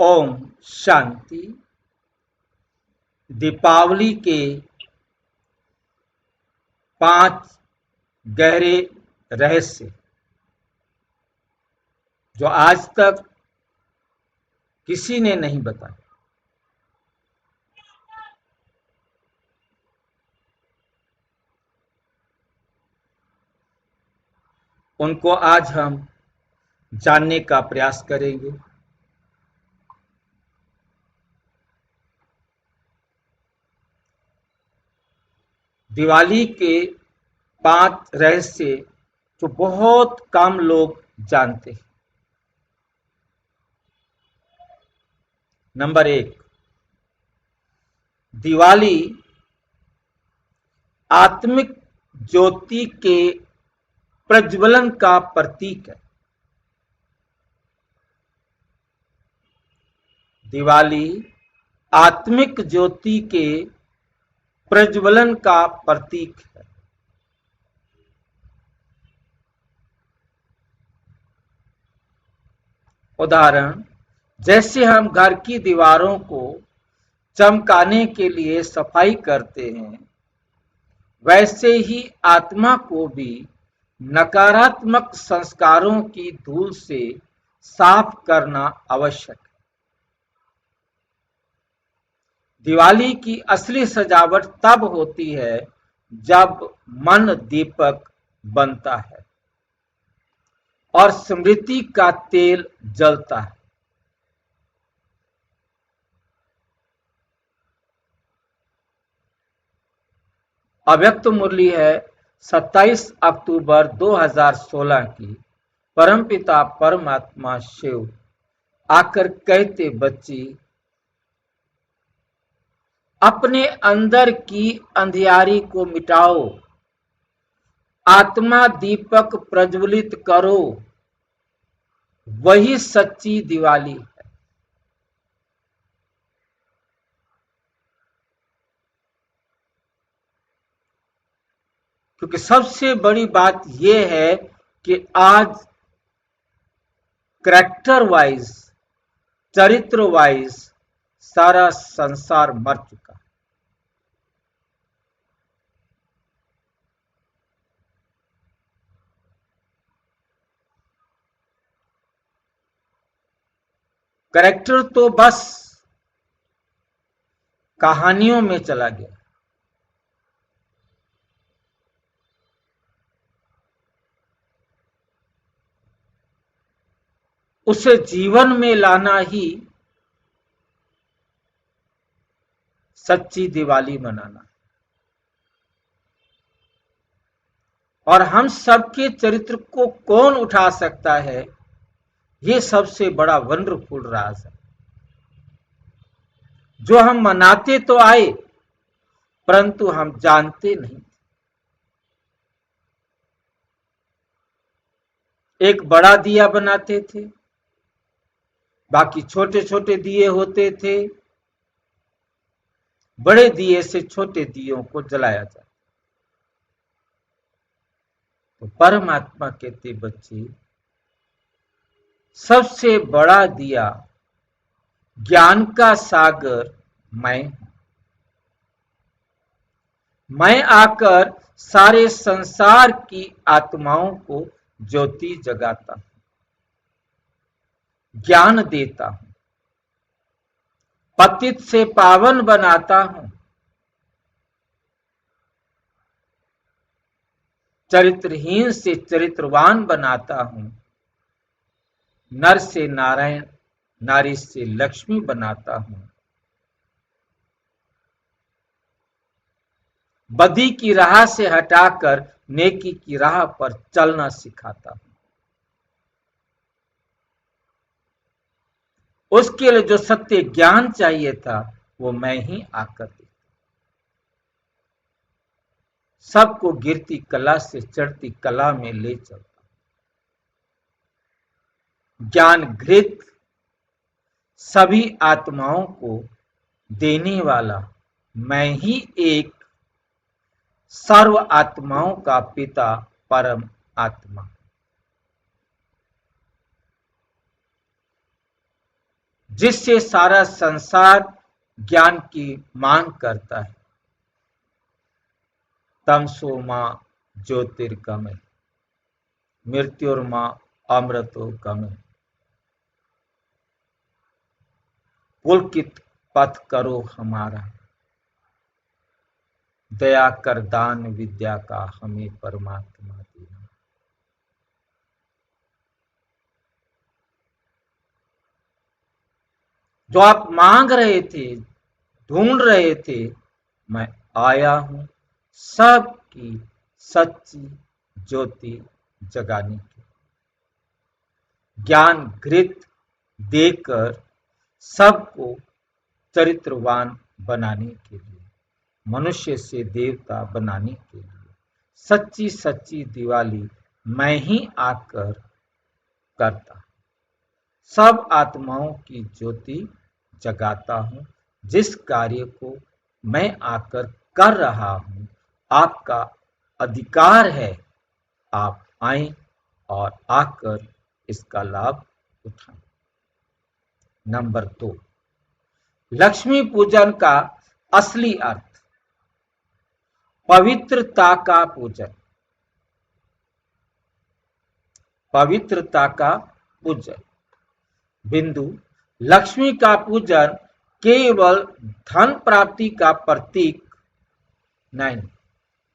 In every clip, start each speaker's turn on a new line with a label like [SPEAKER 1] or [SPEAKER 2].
[SPEAKER 1] ओम शांति। दीपावली के 5 गहरे रहस्य जो आज तक किसी ने नहीं बताया। उनको आज हम जानने का प्रयास करेंगे। दिवाली के 5 रहस्य जो बहुत कम लोग जानते हैं। नंबर 1, दिवाली आत्मिक ज्योति के प्रज्वलन का प्रतीक है। दिवाली आत्मिक ज्योति के प्रज्वलन का प्रतीक है। उदाहरण, जैसे हम घर की दीवारों को चमकाने के लिए सफाई करते हैं, वैसे ही आत्मा को भी नकारात्मक संस्कारों की धूल से साफ करना आवश्यक है। दिवाली की असली सजावट तब होती है जब मन दीपक बनता है और स्मृति का तेल जलता है। अव्यक्त मुरली है 27 अक्टूबर 2016 की। परमपिता परमात्मा शिव आकर कहते, बच्ची, अपने अंदर की अंधियारी को मिटाओ, आत्मा दीपक प्रज्वलित करो, वही सच्ची दिवाली है। क्योंकि सबसे बड़ी बात यह है कि आज कैरेक्टर वाइज, चरित्र वाइज सारा संसार मर चुका है। कैरेक्टर तो बस कहानियों में चला गया। उसे जीवन में लाना ही सच्ची दिवाली मनाना। और हम सबके चरित्र को कौन उठा सकता है, ये सबसे बड़ा वंडरफुल राज है, जो हम मनाते तो आए परंतु हम जानते नहीं। एक बड़ा दिया बनाते थे, बाकी छोटे छोटे दिए होते थे। बड़े दिए से छोटे दियों को जलाया जाता। तो परमात्मा कहते, बच्चे, सबसे बड़ा दिया ज्ञान का सागर मैं हूं। मैं आकर सारे संसार की आत्माओं को ज्योति जगाता हूं, ज्ञान देता हूं, पतित से पावन बनाता हूं, चरित्रहीन से चरित्रवान बनाता हूं, नर से नारायण, नारी से लक्ष्मी बनाता हूं, बदी की राह से हटाकर नेकी की राह पर चलना सिखाता हूं। उसके लिए जो सत्य ज्ञान चाहिए था वो मैं ही आकर देता। सबको गिरती कला से चढ़ती कला में ले चलता। ज्ञान घृत सभी आत्माओं को देने वाला मैं ही एक सर्व आत्माओं का पिता परम आत्मा। जिससे सारा संसार ज्ञान की मांग करता है। तमसो मां ज्योतिर्गमय मृत्युर्मा अमृतो गमय। पुलकित पथ करो हमारा, दया कर दान विद्या का हमें परमात्मा देना। जो आप मांग रहे थे, ढूंढ रहे थे, मैं आया हूं सबकी सच्ची ज्योति जगाने की। ज्ञान घृत देकर सबको चरित्रवान बनाने के लिए, मनुष्य से देवता बनाने के लिए सच्ची सच्ची दिवाली मैं ही आकर करता, सब आत्माओं की ज्योति जगाता हूं। जिस कार्य को मैं आकर कर रहा हूं, आपका अधिकार है, आप आएं और आकर इसका लाभ उठाएं। नंबर 2, लक्ष्मी पूजन का असली अर्थ, पवित्रता का पूजन। पवित्रता का पूजन बिंदु, लक्ष्मी का पूजन केवल धन प्राप्ति का प्रतीक नहीं,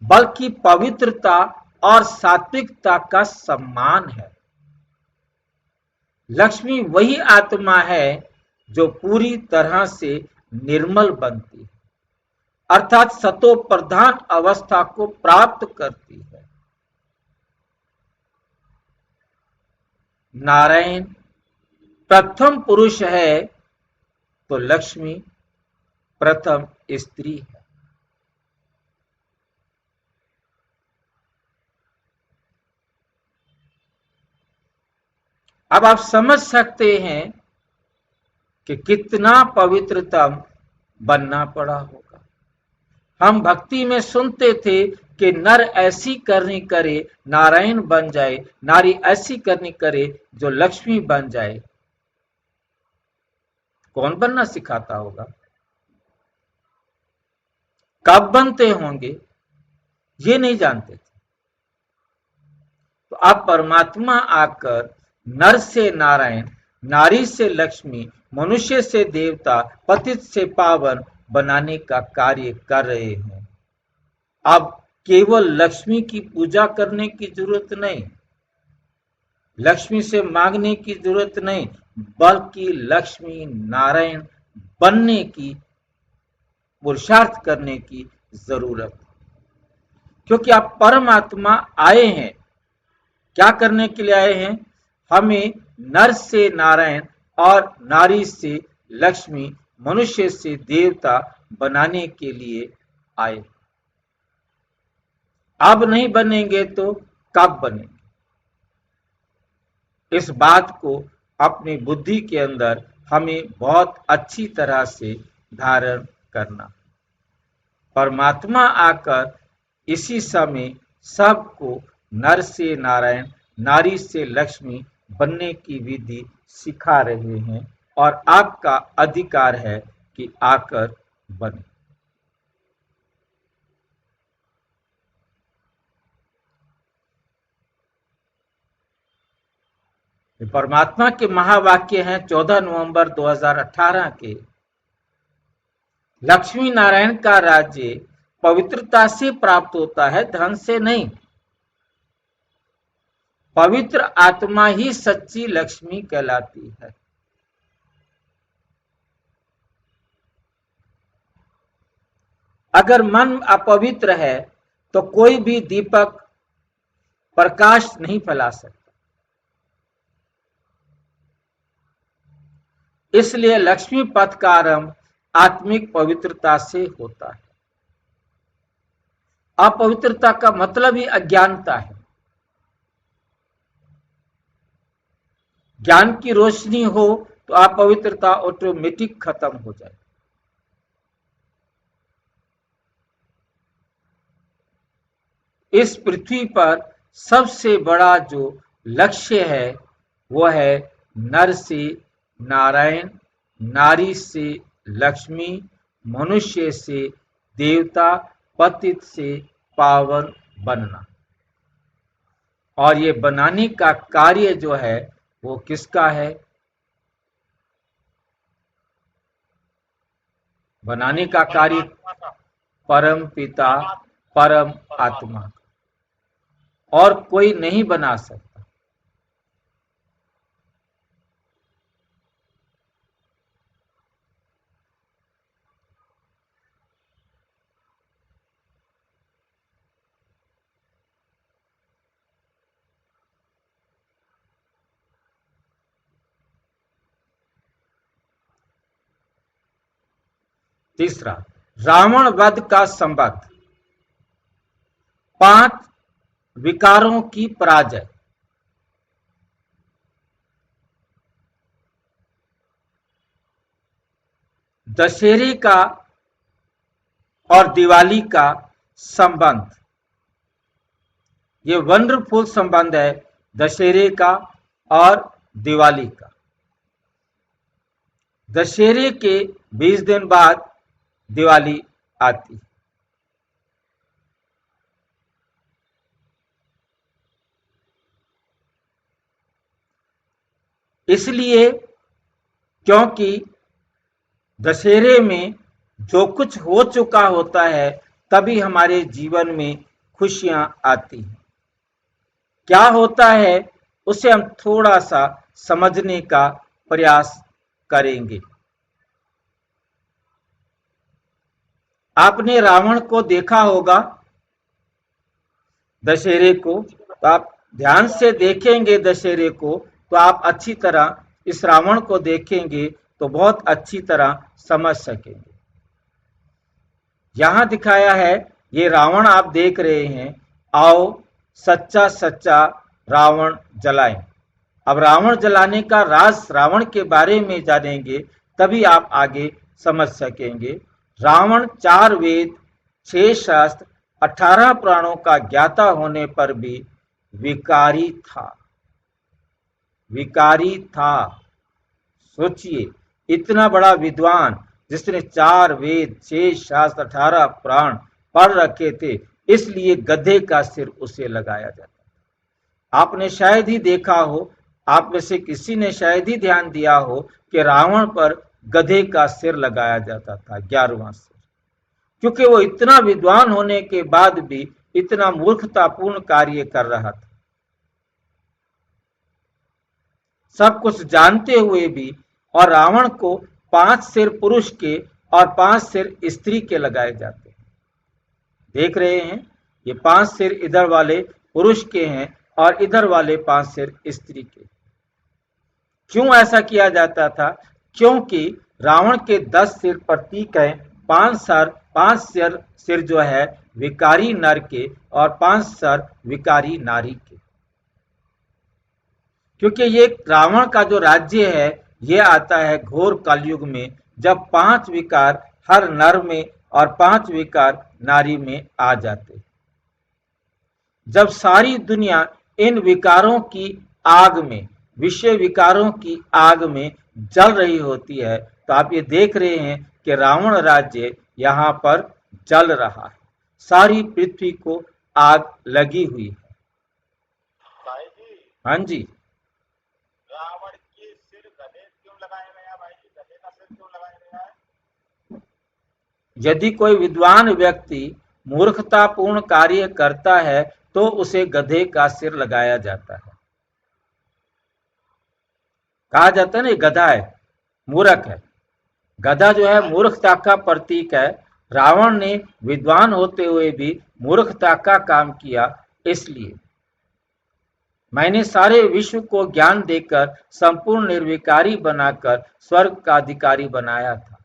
[SPEAKER 1] बल्कि पवित्रता और सात्विकता का सम्मान है। लक्ष्मी वही आत्मा है जो पूरी तरह से निर्मल बनती है, अर्थात सतो प्रधान अवस्था को प्राप्त करती है। नारायण प्रथम पुरुष है तो लक्ष्मी प्रथम स्त्री है। अब आप समझ सकते हैं कि कितना पवित्रतम बनना पड़ा होगा। हम भक्ति में सुनते थे कि नर ऐसी करनी करे नारायण बन जाए, नारी ऐसी करनी करे जो लक्ष्मी बन जाए। कौन बनना सिखाता होगा? कब बनते होंगे ये नहीं जानते थे। तो अब परमात्मा आकर नर से नारायण, नारी से लक्ष्मी, मनुष्य से देवता, पतित से पावन बनाने का कार्य कर रहे हैं। अब केवल लक्ष्मी की पूजा करने की जरूरत नहीं, लक्ष्मी से मांगने की जरूरत नहीं, बल्कि लक्ष्मी नारायण बनने की, पुरुषार्थ करने की जरूरत। क्योंकि आप परमात्मा आए हैं, क्या करने के लिए आए हैं? हमें नर से नारायण और नारी से लक्ष्मी, मनुष्य से देवता बनाने के लिए आए। अब नहीं बनेंगे तो कब बनेंगे? इस बात को अपनी बुद्धि के अंदर हमें बहुत अच्छी तरह से धारण करना। परमात्मा आकर इसी समय सबको नर से नारायण, नारी से लक्ष्मी बनने की विधि सिखा रहे हैं और आपका अधिकार है कि आकर बने। परमात्मा के महावाक्य हैं 14 नवंबर 2018 के। लक्ष्मी नारायण का राज्य पवित्रता से प्राप्त होता है, धन से नहीं। पवित्र आत्मा ही सच्ची लक्ष्मी कहलाती है। अगर मन अपवित्र है तो कोई भी दीपक प्रकाश नहीं फैला सकता। इसलिए लक्ष्मी पथ का आरंभ आत्मिक पवित्रता से होता है। अपवित्रता का मतलब ही अज्ञानता है। ज्ञान की रोशनी हो तो अपवित्रता ऑटोमेटिक खत्म हो जाए। इस पृथ्वी पर सबसे बड़ा जो लक्ष्य है वो है नर से नारायण, नारी से लक्ष्मी, मनुष्य से देवता, पतित से पावन बनना। और ये बनाने का कार्य जो है वो किसका है? बनाने का कार्य परम पिता, परम आत्मा, और कोई नहीं बना सकता। तीसरा, रावण वध का संबंध। 5 विकारों की पराजय। दशहरे का और दिवाली का संबंध, ये वंडरफुल संबंध है दशहरे का और दिवाली का। दशहरे के 20 दिन बाद दिवाली आती। इसलिए क्योंकि दशहरे में जो कुछ हो चुका होता है तभी हमारे जीवन में खुशियां आती हैं। क्या होता है उसे हम थोड़ा सा समझने का प्रयास करेंगे। आपने रावण को देखा होगा दशहरे को, तो आप ध्यान से देखेंगे दशहरे को तो आप अच्छी तरह इस रावण को देखेंगे तो बहुत अच्छी तरह समझ सकेंगे। यहां दिखाया है, ये रावण आप देख रहे हैं। आओ सच्चा सच्चा रावण जलाएं। अब रावण जलाने का राज रावण के बारे में जानेंगे तभी आप आगे समझ सकेंगे। रावण 4 वेद, 6 शास्त्र, 18 पुराणों का ज्ञाता होने पर भी विकारी था। विकारी था। सोचिए, इतना बड़ा विद्वान जिसने 4 वेद, 6 शास्त्र, 18 पुराण पढ़ रखे थे, इसलिए गधे का सिर उसे लगाया जाता। आपने शायद ही देखा हो, आप में से किसी ने शायद ही ध्यान दिया हो कि रावण पर गधे का सिर लगाया जाता था, 11वां सिर। क्योंकि वो इतना विद्वान होने के बाद भी इतना मूर्खतापूर्ण कार्य कर रहा था। सब कुछ जानते हुए भी। और रावण को 5 सिर पुरुष के और 5 सिर स्त्री के लगाए जाते हैं। देख रहे हैं, ये 5 सिर इधर वाले पुरुष के हैं और इधर वाले 5 सिर स्त्री के। क्यों ऐसा किया जाता था? क्योंकि रावण के 10 सिर प्रतीक है, 5 सिर जो है विकारी नर के और 5 सिर विकारी नारी के। क्योंकि ये रावण का जो राज्य है ये आता है घोर कलयुग में, जब 5 विकार हर नर में और 5 विकार नारी में आ जाते। जब सारी दुनिया इन विकारों की आग में, विषय विकारों की आग में जल रही होती है, तो आप ये देख रहे हैं कि रावण राज्य यहाँ पर जल रहा है। सारी पृथ्वी को आग लगी हुई है।
[SPEAKER 2] भाई जी,
[SPEAKER 1] हाँ जी।
[SPEAKER 2] रावण के सिर गधे क्यों लगाए गए हैं? भाई जी, गधे का सिर क्यों लगाया गया है?
[SPEAKER 1] यदि कोई विद्वान व्यक्ति मूर्खतापूर्ण कार्य करता है तो उसे गधे का सिर लगाया जाता है। कहा जाता है ना, ये गधा है, मूर्ख है। गधा जो है मूर्खता का प्रतीक है। रावण ने विद्वान होते हुए भी मूर्खता का काम किया। इसलिए मैंने सारे विश्व को ज्ञान देकर संपूर्ण निर्विकारी बनाकर स्वर्ग का अधिकारी बनाया था।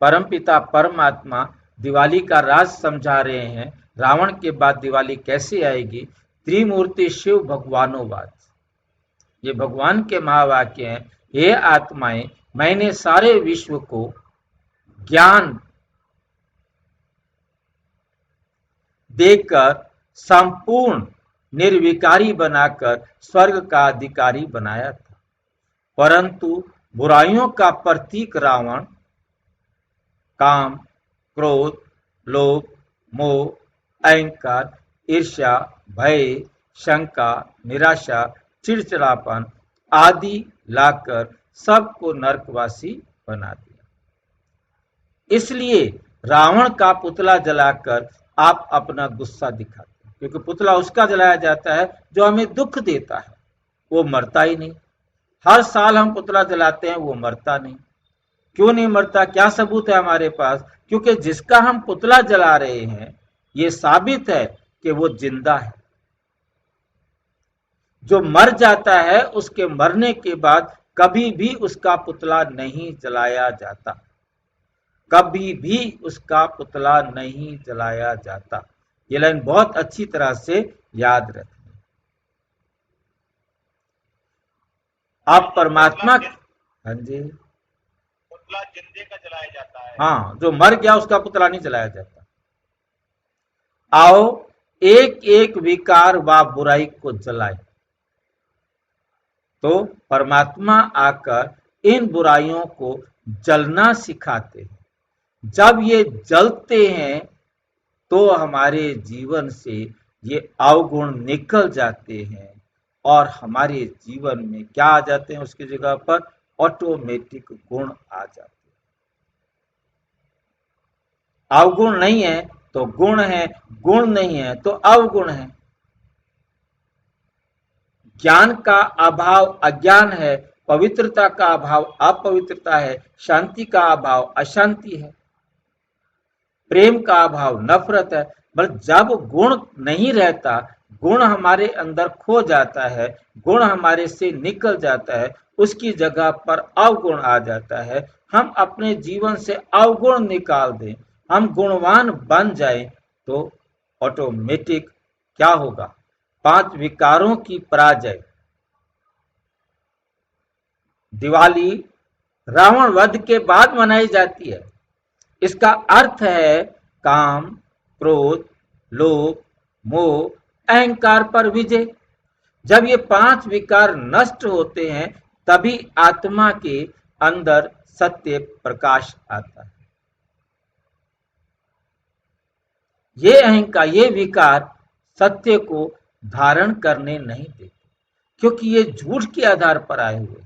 [SPEAKER 1] परमपिता परमात्मा दिवाली का राज समझा रहे हैं। रावण के बाद दिवाली कैसे आएगी? त्रिमूर्ति शिव भगवानोवाद, ये भगवान के महावाक्य हैं। हे आत्माएं, मैंने सारे विश्व को ज्ञान देकर संपूर्ण निर्विकारी बनाकर स्वर्ग का अधिकारी बनाया था। परंतु बुराइयों का प्रतीक रावण काम, क्रोध, लोभ, मोह, अहंकार, ईर्ष्या, भय, शंका, निराशा, चिड़चिड़ापन आदि लाकर सबको नरकवासी बना दिया। इसलिए रावण का पुतला जलाकर आप अपना गुस्सा दिखाते हैं, क्योंकि पुतला उसका जलाया जाता है जो हमें दुख देता है, वो मरता ही नहीं। हर साल हम पुतला जलाते हैं, वो मरता नहीं। क्यों नहीं मरता? क्या सबूत है हमारे पास? क्योंकि जिसका हम पुतला जला रहे हैं ये साबित है कि वो जिंदा है। जो मर जाता है उसके मरने के बाद कभी भी उसका पुतला नहीं जलाया जाता, कभी भी उसका पुतला नहीं जलाया जाता। ये लाइन बहुत अच्छी तरह से याद रखें। आप परमात्मा, हाँ जी,
[SPEAKER 2] पुतला जिंदे का जलाया जाता है।
[SPEAKER 1] हाँ, जो मर गया उसका पुतला नहीं जलाया जाता। आओ एक एक विकार व बुराई को जलाए। तो परमात्मा आकर इन बुराइयों को जलना सिखाते हैं। जब ये जलते हैं तो हमारे जीवन से ये अवगुण निकल जाते हैं और हमारे जीवन में क्या आ जाते हैं? उसकी जगह पर ऑटोमेटिक गुण आ जाते हैं। अवगुण नहीं है तो गुण है, गुण नहीं है तो अवगुण है। ज्ञान का अभाव अज्ञान है, पवित्रता का अभाव अपवित्रता है, शांति का अभाव अशांति है, प्रेम का अभाव नफरत है। पर जब गुण नहीं रहता, गुण हमारे अंदर खो जाता है, गुण हमारे से निकल जाता है, उसकी जगह पर अवगुण आ जाता है। हम अपने जीवन से अवगुण निकाल दें, हम गुणवान बन जाएं तो ऑटोमेटिक क्या होगा? 5 विकारों की पराजय। दिवाली रावण वध के बाद मनाई जाती है। इसका अर्थ है काम, क्रोध, लोभ, मोह, अहंकार पर विजय। जब ये 5 विकार नष्ट होते हैं तभी आत्मा के अंदर सत्य प्रकाश आता है। ये अहंकार, ये विकार सत्य को धारण करने नहीं देते, क्योंकि ये झूठ के आधार पर आए हुए।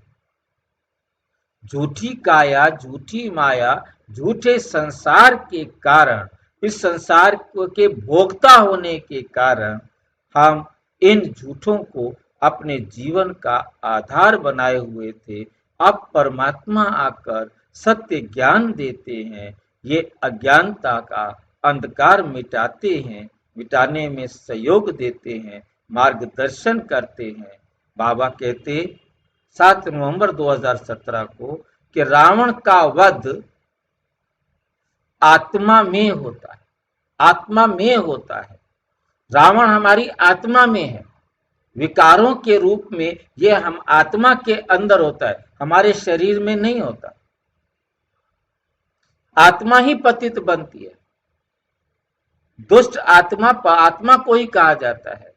[SPEAKER 1] झूठी काया, झूठी माया, झूठे संसार के कारण, इस संसार के भोक्ता होने के कारण हम इन झूठों को अपने जीवन का आधार बनाए हुए थे। अब परमात्मा आकर सत्य ज्ञान देते हैं, ये अज्ञानता का अंधकार मिटाते हैं, मिटाने में सहयोग देते हैं, मार्गदर्शन करते हैं। बाबा कहते 7 नवंबर 2017 को कि रावण का वध आत्मा में होता है, आत्मा में होता है। रावण हमारी आत्मा में है, विकारों के रूप में यह हम आत्मा के अंदर होता है, हमारे शरीर में नहीं होता। आत्मा ही पतित बनती है। दुष्ट आत्मा आत्मा को ही कहा जाता है।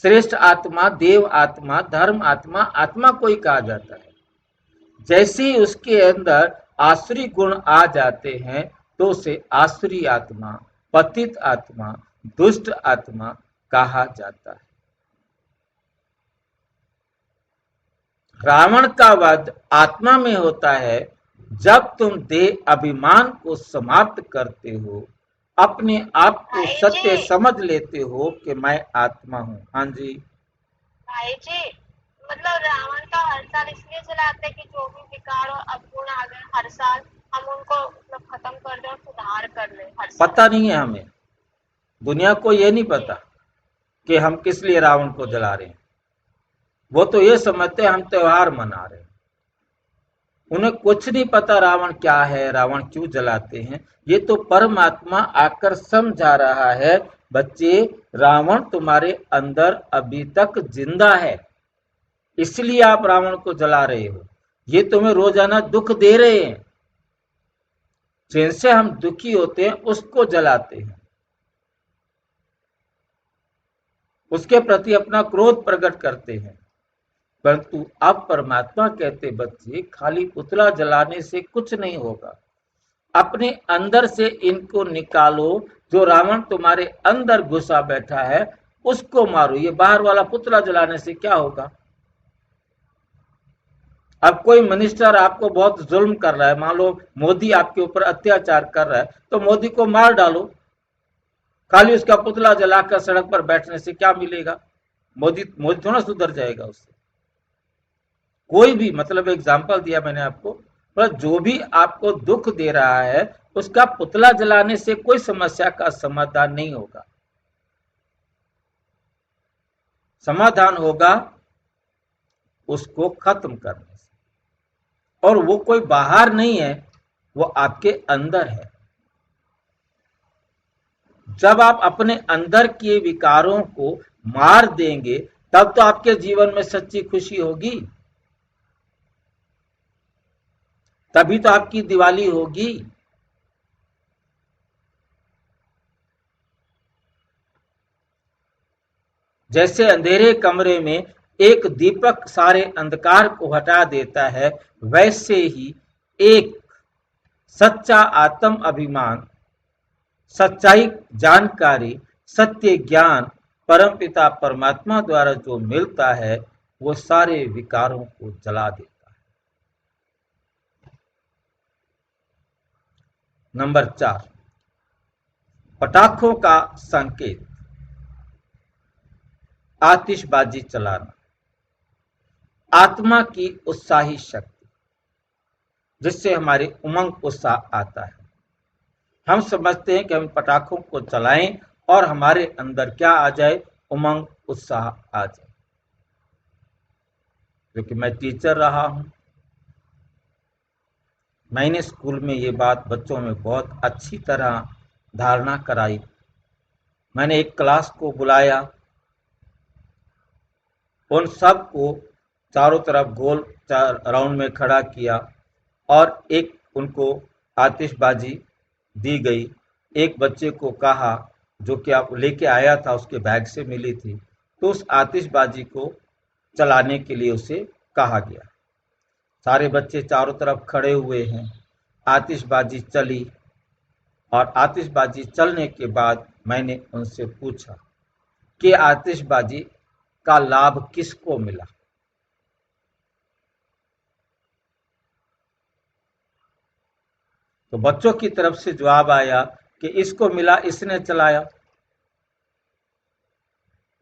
[SPEAKER 1] श्रेष्ठ आत्मा, देव आत्मा, धर्म आत्मा, आत्मा को ही कहा जाता है। जैसे ही उसके अंदर आसुरी गुण आ जाते हैं तो उसे आसुरी आत्मा, पतित आत्मा, दुष्ट आत्मा कहा जाता है। रावण का वध आत्मा में होता है जब तुम देह अभिमान को समाप्त करते हो, अपने आप को सत्य समझ लेते हो कि मैं आत्मा हूँ। हाँ जी
[SPEAKER 3] भाई जी, मतलब रावण का हर साल इसलिए जलाते हैं कि जो भी विकार और अवगुण आ गए हर साल हम उनको मतलब खत्म कर दें और सुधार कर लें। हर साल
[SPEAKER 1] पता नहीं है हमें, दुनिया को ये नहीं पता कि हम किस लिए रावण को जला रहे हैं। वो तो ये समझते हैं हम त्योहार मना रहे हैं, उन्हें कुछ नहीं पता रावण क्या है, रावण क्यों जलाते हैं। ये तो परमात्मा आकर समझा रहा है, बच्चे रावण तुम्हारे अंदर अभी तक जिंदा है, इसलिए आप रावण को जला रहे हो। ये तुम्हें रोजाना दुख दे रहे हैं, जिनसे हम दुखी होते हैं उसको जलाते हैं, उसके प्रति अपना क्रोध प्रकट करते हैं। परंतु अब परमात्मा कहते बच्चे खाली पुतला जलाने से कुछ नहीं होगा, अपने अंदर से इनको निकालो। जो रावण तुम्हारे अंदर घुसा बैठा है उसको मारो। ये बाहर वाला पुतला जलाने से क्या होगा? अब कोई मिनिस्टर आपको बहुत जुल्म कर रहा है, मान लो मोदी आपके ऊपर अत्याचार कर रहा है, तो मोदी को मार डालो। खाली उसका पुतला जलाकर सड़क पर बैठने से क्या मिलेगा? मोदी थोड़ा सुधर जाएगा उससे। कोई भी, मतलब एग्जाम्पल दिया मैंने आपको, पर जो भी आपको दुख दे रहा है उसका पुतला जलाने से कोई समस्या का समाधान नहीं होगा। समाधान होगा उसको खत्म करने से, और वो कोई बाहर नहीं है, वो आपके अंदर है। जब आप अपने अंदर के विकारों को मार देंगे तब तो आपके जीवन में सच्ची खुशी होगी, तभी तो आपकी दिवाली होगी। जैसे अंधेरे कमरे में एक दीपक सारे अंधकार को हटा देता है, वैसे ही एक सच्चा आत्म अभिमान, सच्चाई जानकारी, सत्य ज्ञान परमपिता परमात्मा द्वारा जो मिलता है वो सारे विकारों को जला देता है। नंबर 4, पटाखों का संकेत, आतिशबाजी चलाना। आत्मा की उत्साही शक्ति जिससे हमारे उमंग उत्साह आता है। हम समझते हैं कि हम पटाखों को चलाएं और हमारे अंदर क्या आ जाए? उमंग उत्साह आ जाए। क्योंकि मैं टीचर रहा हूं, मैंने स्कूल में ये बात बच्चों में बहुत अच्छी तरह धारणा कराई। मैंने एक क्लास को बुलाया, उन सब को चारों तरफ गोल राउंड में खड़ा किया और एक उनको आतिशबाजी दी गई। एक बच्चे को कहा, जो कि आप लेके आया था, उसके बैग से मिली थी, तो उस आतिशबाजी को चलाने के लिए उसे कहा गया। सारे बच्चे चारों तरफ खड़े हुए हैं, आतिशबाजी चली, और आतिशबाजी चलने के बाद मैंने उनसे पूछा कि आतिशबाजी का लाभ किसको मिला? तो बच्चों की तरफ से जवाब आया कि इसको मिला, इसने चलाया।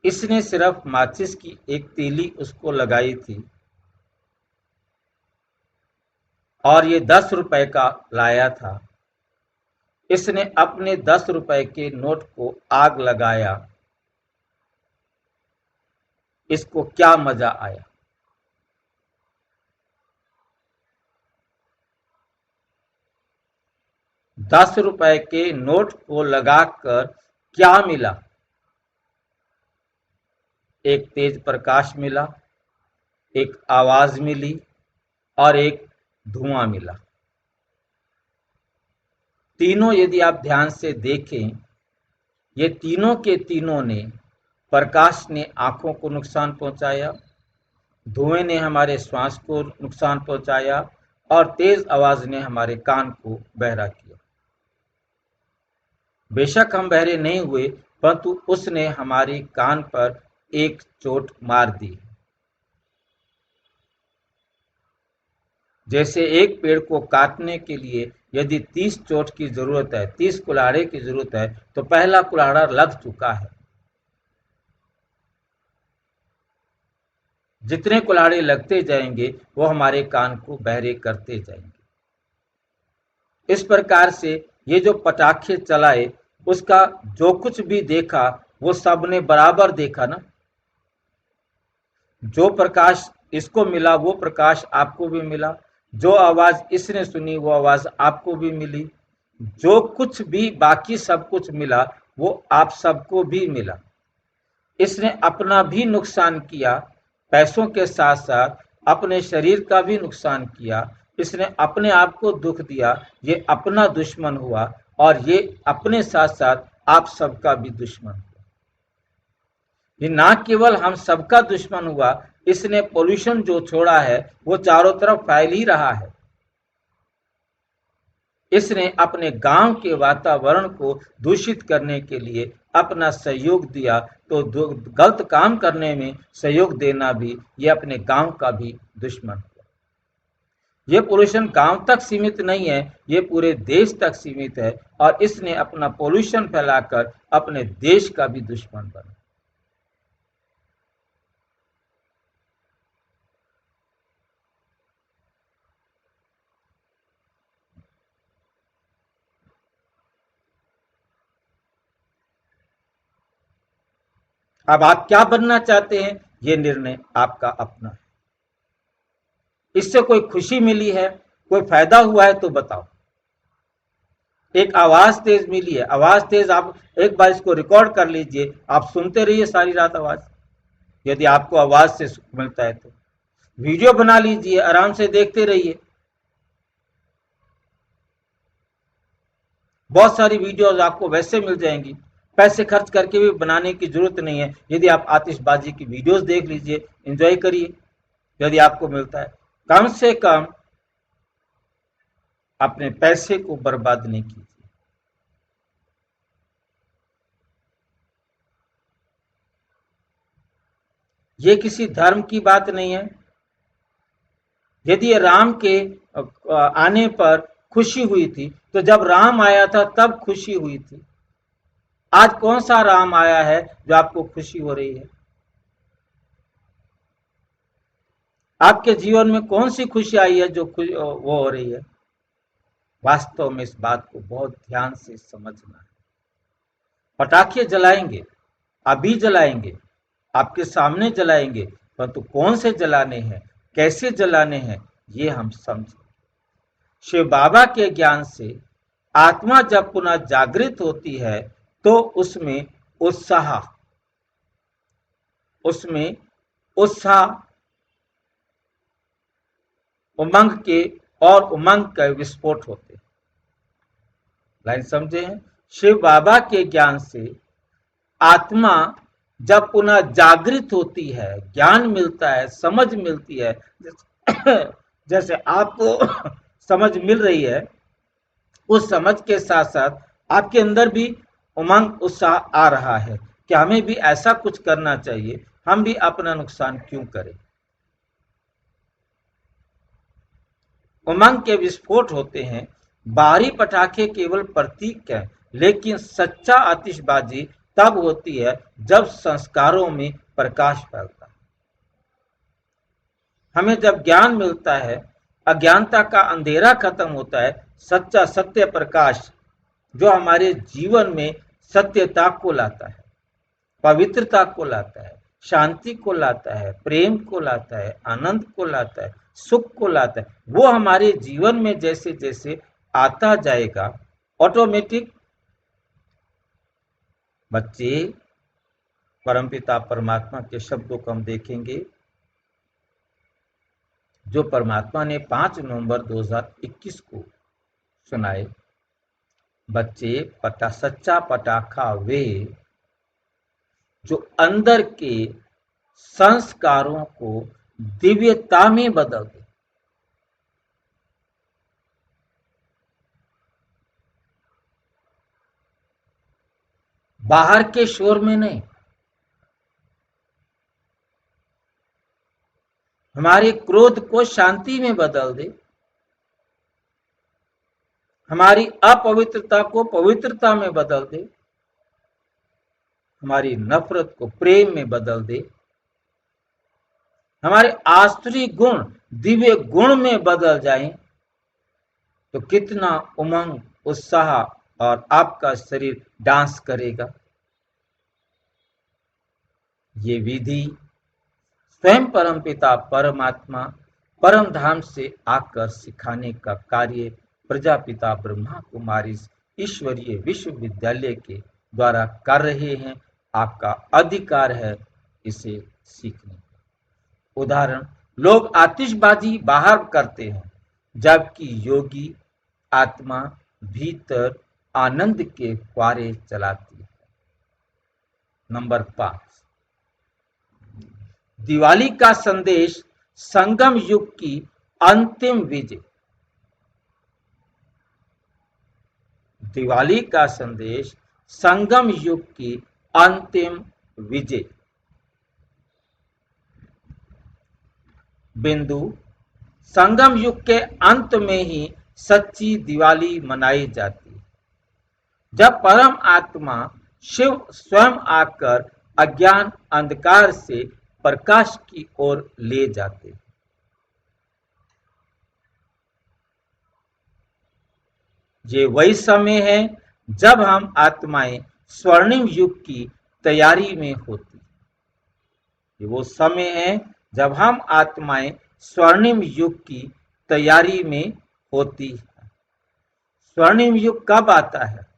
[SPEAKER 1] इसने सिर्फ माचिस की एक तीली उसको लगाई थी और ये 10 रुपए का लाया था। इसने अपने 10 रुपए के नोट को आग लगाया। इसको क्या मजा आया? दस रुपए के नोट को लगाकर क्या मिला? एक तेज प्रकाश मिला, एक आवाज मिली और एक धुआं मिला। तीनों यदि आप ध्यान से देखें, ये तीनों के तीनों ने, प्रकाश ने आंखों को नुकसान पहुंचाया, धुएं ने हमारे श्वास को नुकसान पहुंचाया और तेज आवाज ने हमारे कान को बहरा किया। बेशक हम बहरे नहीं हुए, परंतु उसने हमारे कान पर एक चोट मार दी। जैसे एक पेड़ को काटने के लिए यदि 30 चोट की जरूरत है, 30 कुल्हाड़े की जरूरत है, तो पहला कुल्हाड़ा लग चुका है। जितने कुल्हाड़े लगते जाएंगे वो हमारे कान को बहरे करते जाएंगे। इस प्रकार से ये जो पटाखे चलाए, उसका जो कुछ भी देखा वो सबने बराबर देखा ना। जो प्रकाश इसको मिला वो प्रकाश आपको भी मिला, जो आवाज इसने सुनी वो आवाज आपको भी मिली, जो कुछ भी बाकी सब कुछ मिला वो आप सबको भी मिला। इसने अपना भी नुकसान किया, पैसों के साथ साथ अपने शरीर का भी नुकसान किया। इसने अपने आप को दुख दिया, ये अपना दुश्मन हुआ और ये अपने साथ साथ आप सबका भी दुश्मन हुआ। ये ना केवल हम सबका दुश्मन हुआ इसने पोल्यूशन जो छोड़ा है वो चारों तरफ फैल ही रहा है। इसने अपने गांव के वातावरण को दूषित करने के लिए अपना सहयोग दिया, तो गलत काम करने में सहयोग देना भी ये अपने गांव का भी दुश्मन हुआ। ये पोल्यूशन गांव तक सीमित नहीं है, ये पूरे देश तक सीमित है, और इसने अपना पोल्यूशन फैलाकर अपने देश का भी दुश्मन बना। अब आप क्या बनना चाहते हैं, ये निर्णय आपका अपना है। इससे कोई खुशी मिली है, कोई फायदा हुआ है तो बताओ। एक आवाज तेज मिली है, आवाज तेज, आप एक बार इसको रिकॉर्ड कर लीजिए, आप सुनते रहिए सारी रात आवाज, यदि आपको आवाज से सुख मिलता है तो। वीडियो बना लीजिए, आराम से देखते रहिए। बहुत सारी वीडियोस आपको वैसे मिल जाएंगी, पैसे खर्च करके भी बनाने की जरूरत नहीं है। यदि आप आतिशबाजी की वीडियोस देख लीजिए, एंजॉय करिए, यदि आपको मिलता है। कम से कम अपने पैसे को बर्बाद नहीं कीजिए। ये किसी धर्म की बात नहीं है। यदि राम के आने पर खुशी हुई थी, तो जब राम आया था तब खुशी हुई थी। आज कौन सा राम आया है जो आपको खुशी हो रही है? आपके जीवन में कौन सी खुशी आई है जो वो हो रही है? वास्तव में इस बात को बहुत ध्यान से समझना है। पटाखे जलाएंगे, अभी जलाएंगे, आपके सामने जलाएंगे, परंतु कौन से जलाने हैं, कैसे जलाने हैं, ये हम समझें। शिव बाबा के ज्ञान से आत्मा जब पुनः जागृत होती है तो उसमें उत्साह उमंग के और उमंग का विस्फोट होते हैं। लाइन समझे हैं? शिव बाबा के ज्ञान से आत्मा जब पुनः जागृत होती है, ज्ञान मिलता है, समझ मिलती है, जैसे आपको समझ मिल रही है, उस समझ के साथ साथ आपके अंदर भी उमंग उत्साह आ रहा है कि हमें भी ऐसा कुछ करना चाहिए, हम भी अपना नुकसान क्यों करें। उमंग के विस्फोट होते हैं। बाहरी पटाखे केवल प्रतीक है, लेकिन सच्चा आतिशबाजी तब होती है जब संस्कारों में प्रकाश फैलता है। हमें जब ज्ञान मिलता है, अज्ञानता का अंधेरा खत्म होता है, सच्चा सत्य प्रकाश जो हमारे जीवन में सत्यता को लाता है, पवित्रता को लाता है, शांति को लाता है, प्रेम को लाता है, आनंद को लाता है, सुख को लाता है, वो हमारे जीवन में जैसे जैसे आता जाएगा, ऑटोमेटिक बच्चे परमपिता परमात्मा के शब्दों को हम देखेंगे जो परमात्मा ने 5 नवंबर 2021 को सुनाए। बच्चे, सच्चा पटाखा वे जो अंदर के संस्कारों को दिव्यता में बदल दे। बाहर के शोर में नहीं, हमारे क्रोध को शांति में बदल दे, हमारी अपवित्रता को पवित्रता में बदल दे, हमारी नफरत को प्रेम में बदल दे, हमारे आसुरी गुण दिव्य गुण में बदल जाएं, तो कितना उमंग, उत्साह और आपका शरीर डांस करेगा। ये विधि स्वयं परमपिता परमात्मा परम धाम से आकर सिखाने का कार्य प्रजापिता ब्रह्मा कुमारी ईश्वरीय विश्वविद्यालय के द्वारा कर रहे हैं। आपका अधिकार है इसे सीखने का। उदाहरण, लोग आतिशबाजी बाहर करते हैं, जबकि योगी आत्मा भीतर आनंद के फुहारे चलाती है। नंबर 5, दिवाली का संदेश संगम युग की अंतिम विजय। दिवाली का संदेश संगम युग की अंतिम विजय। बिंदु, संगम युग के अंत में ही सच्ची दिवाली मनाई जाती है, जब परम आत्मा शिव स्वयं आकर अज्ञान अंधकार से प्रकाश की ओर ले जाते। ये वही समय है जब हम आत्माएं स्वर्णिम युग की तैयारी में होती। ये वो समय है जब हम आत्माएं स्वर्णिम युग की तैयारी में होती है। स्वर्णिम युग कब आता है?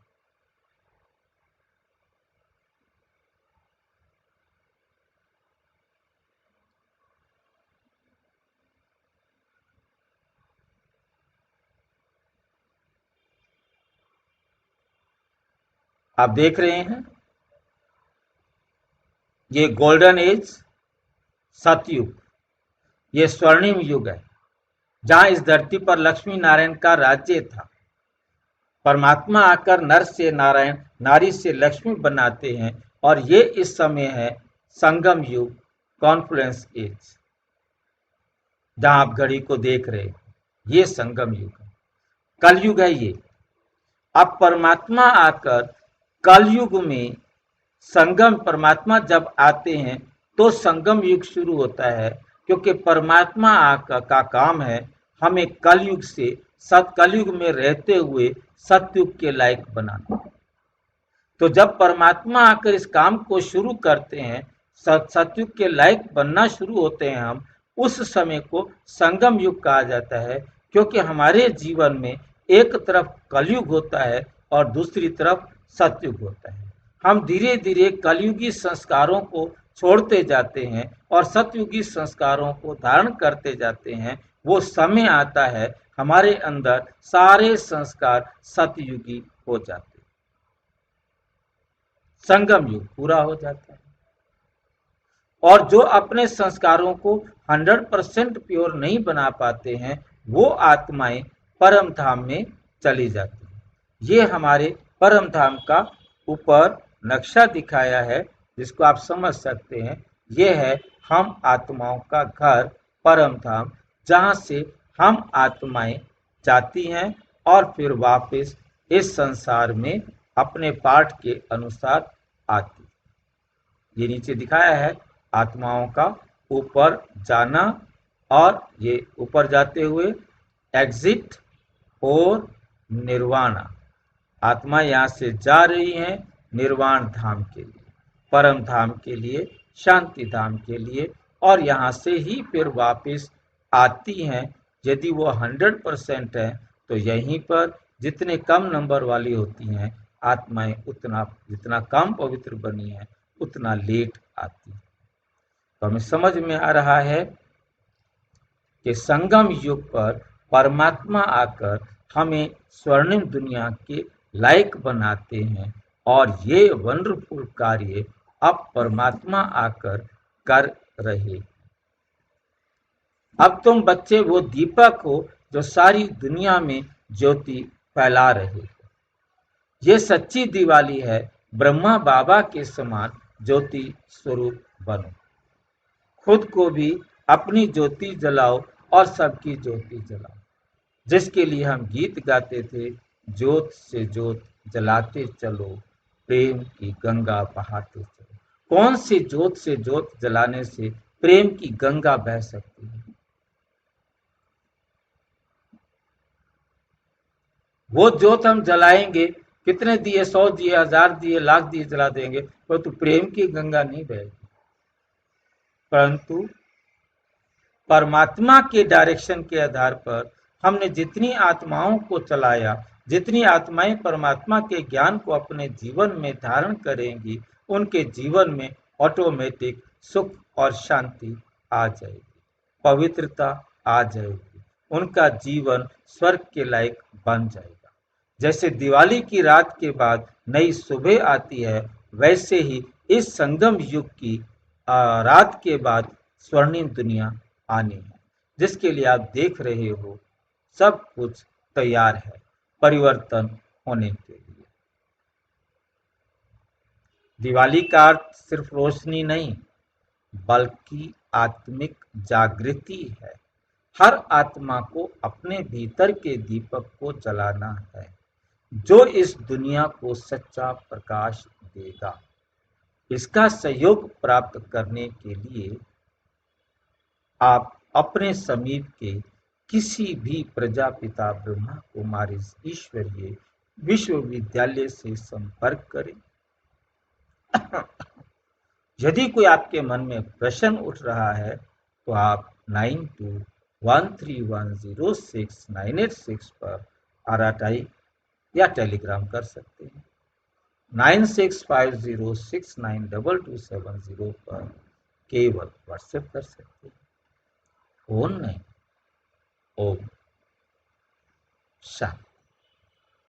[SPEAKER 1] आप देख रहे हैं, ये गोल्डन एज सतयुग, ये स्वर्णिम युग है जहां इस धरती पर लक्ष्मी नारायण का राज्य था। परमात्मा आकर नर से नारायण, नारी से लक्ष्मी बनाते हैं, और ये इस समय है संगम युग, कॉन्फ्लुएंस एज, जहां आप घड़ी को देख रहे हैं, ये संगम युग है, कलयुग है ये। अब परमात्मा आकर कलयुग में संगम, परमात्मा जब आते हैं तो संगम युग शुरू होता है, क्योंकि परमात्मा आकर का काम है हमें कलयुग से कलयुग में रहते हुए सतयुग के लायक बनाना। तो जब परमात्मा आकर इस काम को शुरू करते हैं, सतयुग के लायक बनना शुरू होते हैं हम, उस समय को संगम युग कहा जाता है, क्योंकि हमारे जीवन में एक तरफ कलयुग होता है और दूसरी तरफ सतयुग होता है। हम धीरे धीरे कलयुगी संस्कारों को छोड़ते जाते हैं और सतयुगी संस्कारों को धारण करते जाते हैं। वो समय आता है हमारे अंदर सारे संस्कार सतयुगी हो जाते हैं, संगम युग पूरा हो जाता है। और जो अपने संस्कारों को 100% प्योर नहीं बना पाते हैं, वो आत्माएं परम धाम में चली जाती हैं। ये हमारे परम धाम का ऊपर नक्शा दिखाया है, जिसको आप समझ सकते हैं। ये है हम आत्माओं का घर, परम धाम, जहाँ से हम आत्माएं जाती हैं और फिर वापस इस संसार में अपने पाठ के अनुसार आती। ये नीचे दिखाया है आत्माओं का ऊपर जाना, और ये ऊपर जाते हुए एग्जिट और निर्वाणा। आत्मा यहाँ से जा रही हैं निर्वाण धाम के लिए, परम धाम के लिए, शांति धाम के लिए, और यहाँ से ही फिर वापस आती हैं। यदि वो 100% है तो यहीं पर जितने कम नंबर वाली होती हैं आत्माएं, उतना जितना कम पवित्र बनी है उतना लेट आती है। तो हमें समझ में आ रहा है कि संगम युग पर परमात्मा आकर हमें स्वर्णिम दुनिया के लायक बनाते हैं, और ये वंडरफुल कार्य अब परमात्मा आकर कर रहे। अब तुम बच्चे वो दीपक हो जो सारी दुनिया में ज्योति फैला रहे हो। ये सच्ची दिवाली है, ब्रह्मा बाबा के समान ज्योति स्वरूप बनो। खुद को भी अपनी ज्योति जलाओ और सबकी ज्योति जलाओ, जिसके लिए हम गीत गाते थे, ज्योत से ज्योत जलाते चलो, प्रेम की गंगा बहाते चलो। कौन सी ज्योत से ज्योत जलाने से प्रेम की गंगा बह सकती है? वो ज्योत हम जलाएंगे, कितने दिए, 100 दिए, 1000 दिए, लाख दिए जला देंगे, परंतु प्रेम की गंगा नहीं बहेगी। परंतु परमात्मा के डायरेक्शन के आधार पर हमने जितनी आत्माओं को चलाया, जितनी आत्माएं परमात्मा के ज्ञान को अपने जीवन में धारण करेंगी, उनके जीवन में ऑटोमेटिक सुख और शांति आ जाएगी, पवित्रता आ जाएगी, उनका जीवन स्वर्ग के लायक बन जाएगा। जैसे दिवाली की रात के बाद नई सुबह आती है, वैसे ही इस संगम युग की रात के बाद स्वर्णिम दुनिया आनी है, जिसके लिए आप देख रहे हो सब कुछ तैयार है परिवर्तन होने के लिए। दिवाली का अर्थ सिर्फ रोशनी नहीं, बल्कि आत्मिक जागृति है। हर आत्मा को अपने भीतर के दीपक को जलाना है, जो इस दुनिया को सच्चा प्रकाश देगा। इसका सहयोग प्राप्त करने के लिए आप अपने समीप के किसी भी प्रजापिता ब्रह्मा कुमारी ईश्वरीय विश्वविद्यालय से संपर्क करें। यदि कोई आपके मन में प्रश्न उठ रहा है तो आप 9213106986 पर RTI या टेलीग्राम कर सकते हैं। 9650692270 पर केवल व्हाट्सएप कर सकते हैं, फोन नहीं। ओम शांति।